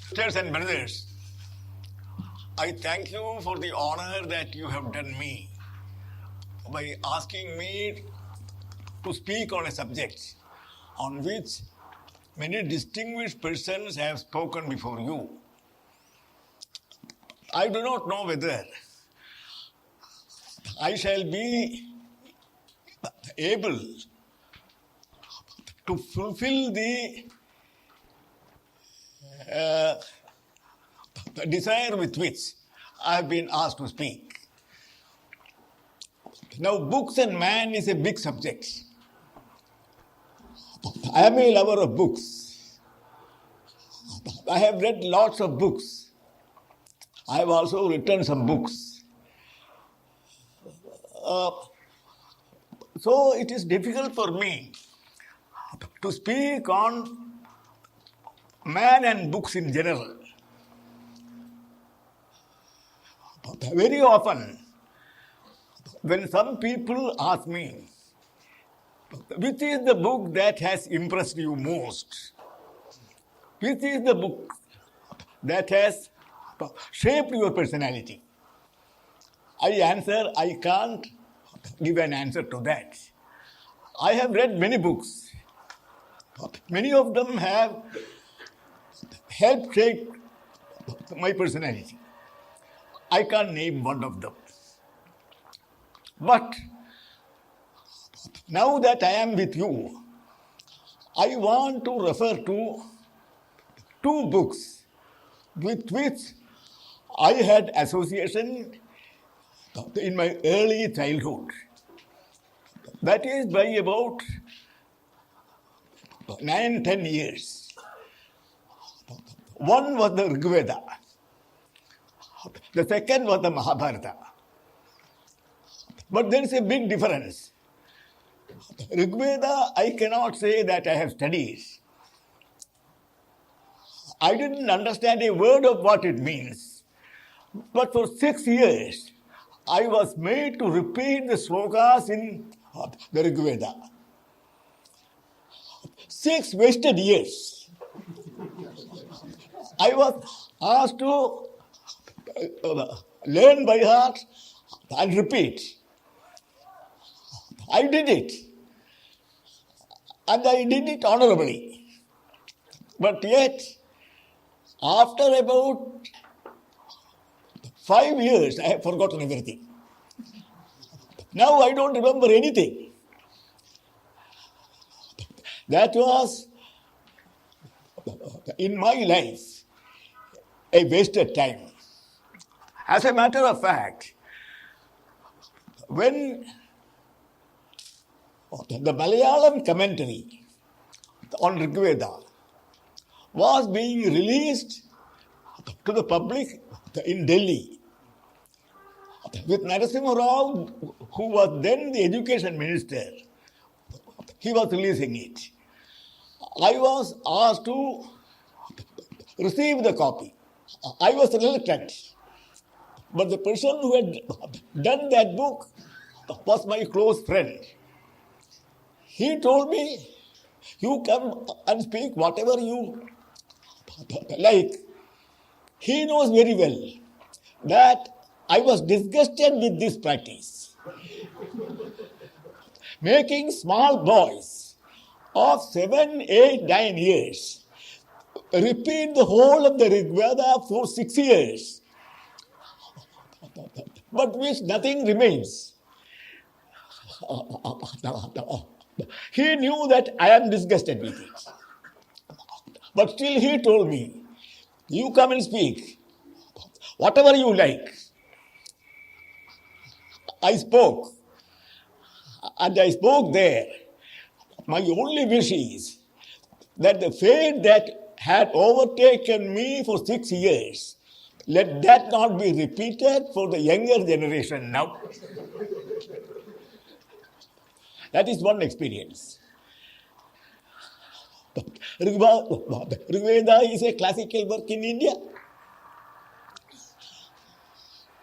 Sisters and brothers, I thank you for the honor that you have done me by asking me to speak on a subject on which many distinguished persons have spoken before you. I do not know whether I shall be able to fulfill the desire with which I have been asked to speak. Now, books and man is a big subject. I am a lover of books. I have read lots of books. I have also written some books. So it is difficult for me to speak on man and books in general. Very often, when some people ask me, which is the book that has impressed you most? Which is the book that has shaped your personality? I answer, I can't give an answer to that. I have read many books. Many of them have helped shape my personality. I can't name one of them. But now that I am with you, I want to refer to two books with which I had association in my early childhood. That is by about 9-10 years. One was the Rig Veda. The second was the Mahabharata. But there is a big difference. Rig Veda, I cannot say that I have studied. I didn't understand a word of what it means. But for 6 years, I was made to repeat the slokas in the Rig Veda. 6 wasted years. I was asked to learn by heart and repeat. I did it. And I did it honorably. But yet, after about 5 years, I have forgotten everything. Now I don't remember anything. That was, in my life, a wasted time. As a matter of fact, when the Malayalam commentary on Rig Veda was being released to the public in Delhi, with Narasimha Rao, who was then the education minister, he was releasing it. I was asked to receive the copy. I was reluctant. But the person who had done that book was my close friend. He told me, you come and speak whatever you like. He knows very well that I was disgusted with this practice. Making small boys of 7, 8, 9 years repeat the whole of the Rig Veda for 6 years, but which nothing remains. He knew that I am disgusted with it. But still he told me, you come and speak, whatever you like. I spoke, and I spoke there. My only wish is that the fate that had overtaken me for 6 years, let that not be repeated for the younger generation now. That is one experience. Rig Veda is a classical work in India.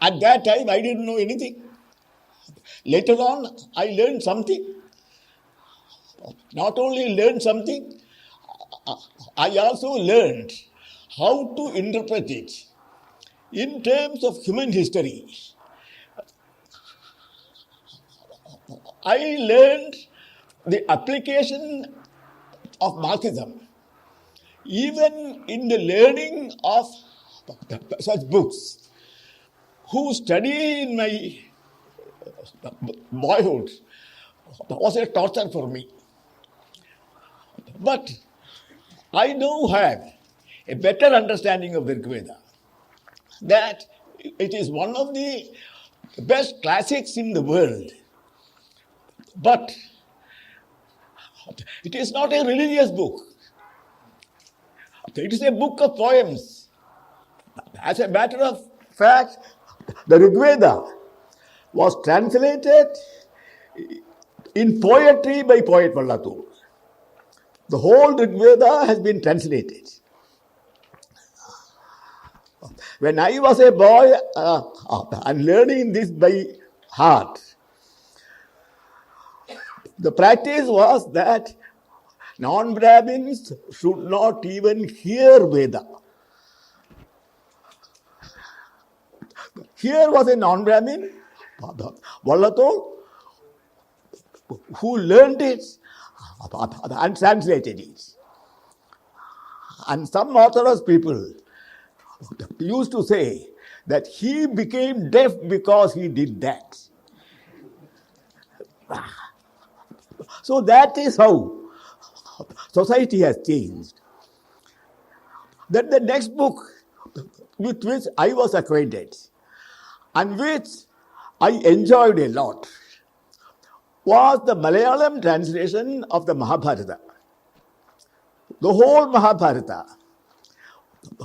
At that time, I didn't know anything. Later on, I learned something. Not only learned something, I also learned how to interpret it in terms of human history. I learned the application of Marxism even in the learning of such books. Who study in my boyhood was a torture for me. But I now have a better understanding of the Rig Veda, that it is one of the best classics in the world. But it is not a religious book. It is a book of poems. As a matter of fact, the Rig Veda was translated in poetry by poet Vallathur. The whole Rig Veda has been translated. When I was a boy and learning this by heart, the practice was that non-Brahmins should not even hear Veda. Here was a non-Brahmin, Vallathur, who learned it and translated it. And some Orthodox people used to say that he became deaf because he did that. So that is how society has changed. Then the next book with which I was acquainted and which I enjoyed a lot was the Malayalam translation of the Mahabharata. The whole Mahabharata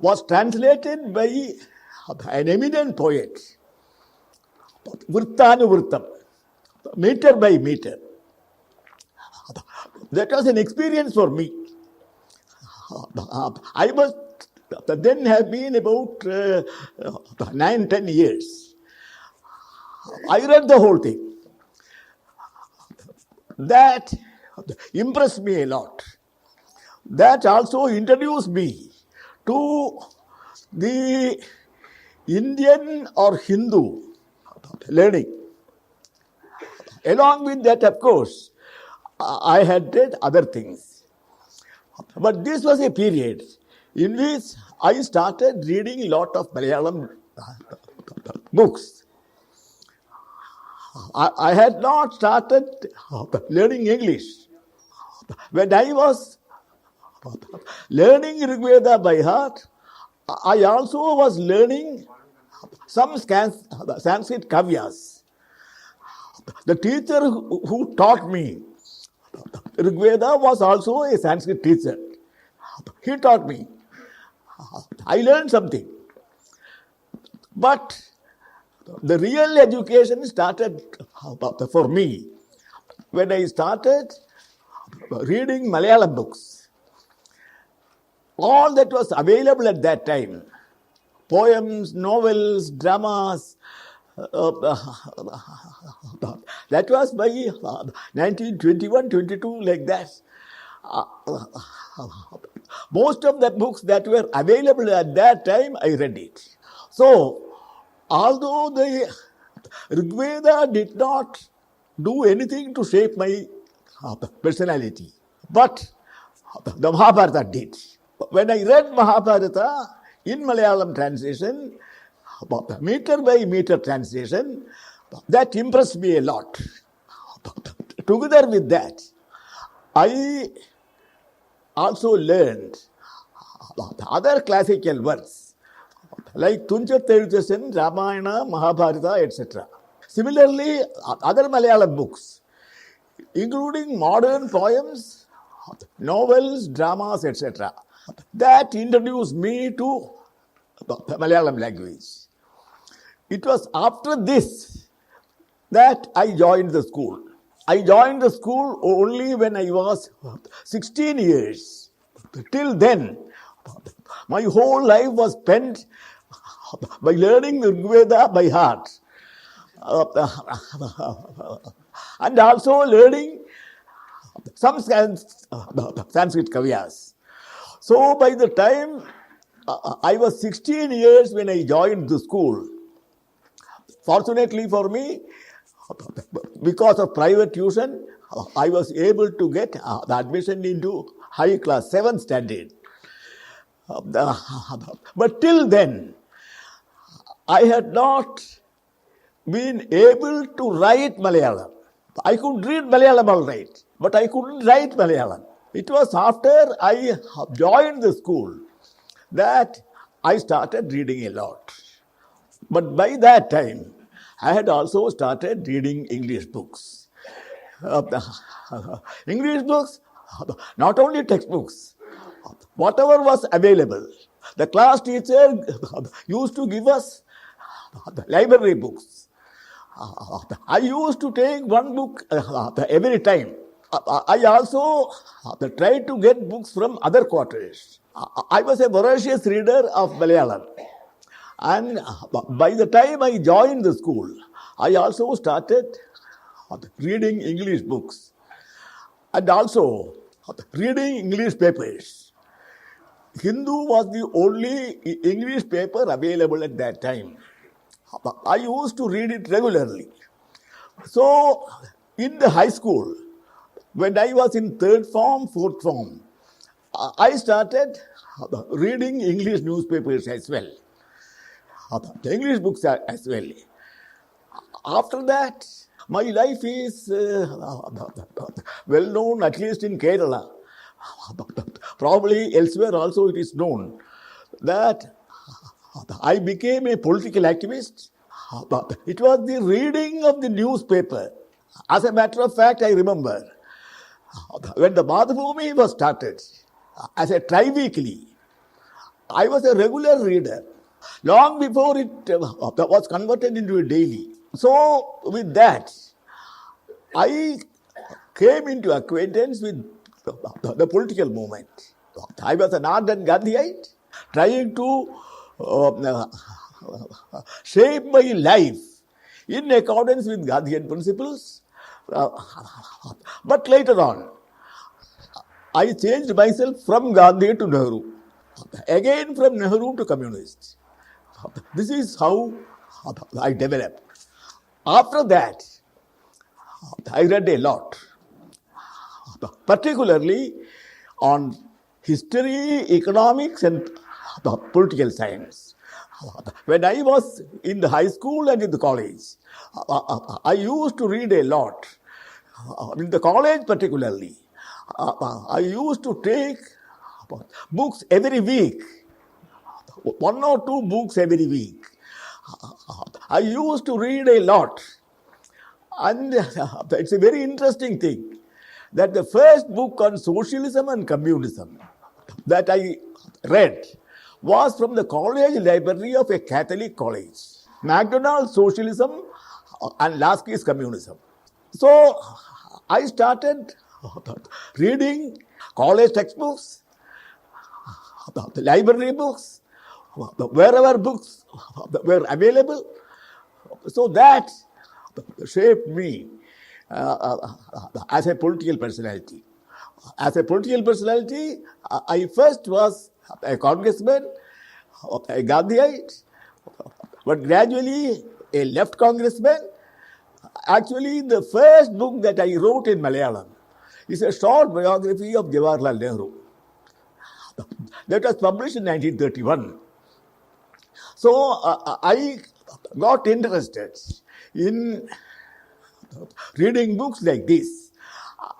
was translated by an eminent poet, Vrttanuvrittam, meter by meter. That was an experience for me. I must then have been about 9-10 years. I read the whole thing. That impressed me a lot. That also introduced me to the Indian or Hindu learning. Along with that, of course, I had read other things. But this was a period in which I started reading a lot of Malayalam books. I had not started learning English. When I was learning Rig Veda by heart, I also was learning some Sanskrit kavyas. The teacher who taught me Rig Veda was also a Sanskrit teacher. He taught me. I learned something. But the real education started for me when I started reading Malayalam books. All that was available at that time, poems, novels, dramas, that was by 1921, 22, like that. Most of the books that were available at that time, I read it. So, although the Rig Veda did not do anything to shape my personality, but the Mahabharata did. When I read Mahabharata in Malayalam translation, meter by meter translation, that impressed me a lot. Together with that, I also learned other classical works like Tunchathiruthasan, Ramayana, Mahabharata, etc. Similarly, other Malayalam books, including modern poems, novels, dramas, etc. That introduced me to the Malayalam language. It was after this that I joined the school. I joined the school only when I was 16 years. Till then, my whole life was spent by learning the Rig Veda by heart. And also learning some Sanskrit kavyas. So by the time I was 16 years when I joined the school. Fortunately for me, because of private tuition, I was able to get the admission into high class, 7th standard. But till then, I had not been able to write Malayalam. I could read Malayalam all right, but I couldn't write Malayalam. It was after I joined the school that I started reading a lot. But by that time, I had also started reading English books. English books, not only textbooks, whatever was available. The class teacher used to give us library books. I used to take one book every time. I also tried to get books from other quarters. I was a voracious reader of Malayalam. And by the time I joined the school, I also started reading English books and also reading English papers. Hindu was the only English paper available at that time. I used to read it regularly. So, in the high school, when I was in 3rd form, 4th form, I started reading English newspapers as well, the English books as well. After that, my life is well known, at least in Kerala. Probably elsewhere also it is known that I became a political activist. It was the reading of the newspaper. As a matter of fact, I remember when the Madhubhumi was started as a tri-weekly, I was a regular reader long before it was converted into a daily. So, with that, I came into acquaintance with the political movement. I was an ardent Gandhiite, trying to shape my life in accordance with Gandhian principles. But later on, I changed myself from Gandhi to Nehru, again from Nehru to communist. This is how I developed. After that, I read a lot, particularly on history, economics, and political science. When I was in the high school and in the college, I used to read a lot. In the college particularly, I used to take books every week, 1 or 2 books every week. I used to read a lot. And it's a very interesting thing that the first book on socialism and communism that I read was from the college library of a Catholic college. MacDonald's Socialism and Lasky's Communism. So I started reading college textbooks, the library books, wherever books were available. So that shaped me as a political personality. As a political personality, I first was a congressman, a Gandhiite, but gradually a left congressman. Actually, the first book that I wrote in Malayalam is a short biography of Jawaharlal Nehru. That was published in 1931. So I got interested in reading books like this,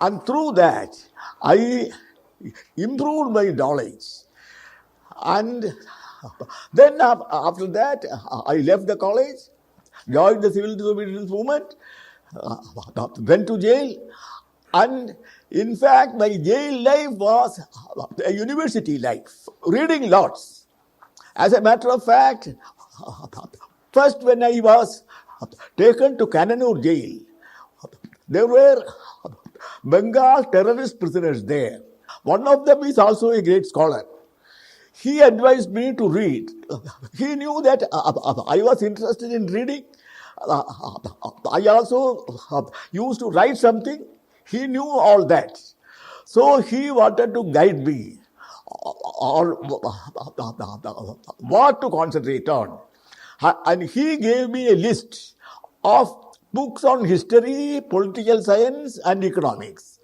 and through that I improved my knowledge. And then after that I left the college, joined the civil disobedience movement, went to jail, and in fact my jail life was a university life, reading lots. As a matter of fact, first when I was taken to Kannanur jail, there were Bengal terrorist prisoners there. One of them is also a great scholar. He advised me to read. He knew that I was interested in reading. I also used to write something. He knew all that. So he wanted to guide me or what to concentrate on. And he gave me a list of books on history, political science, and economics.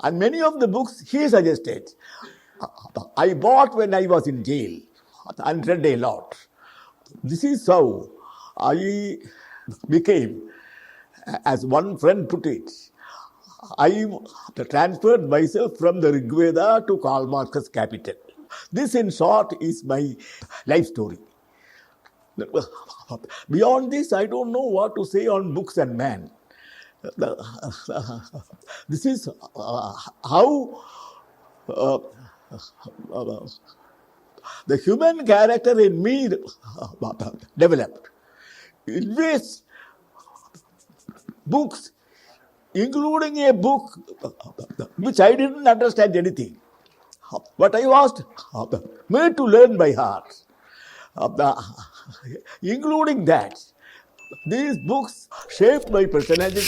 And many of the books he suggested, I bought when I was in jail and read a lot. This is how I became, as one friend put it, I transferred myself from the Rig Veda to Karl Marx's Capital. This, in short, is my life story. Beyond this, I don't know what to say on books and man. This is how the human character in me developed. In which books, including a book which I didn't understand anything, but I was made to learn by heart. Including that, these books shaped my personality.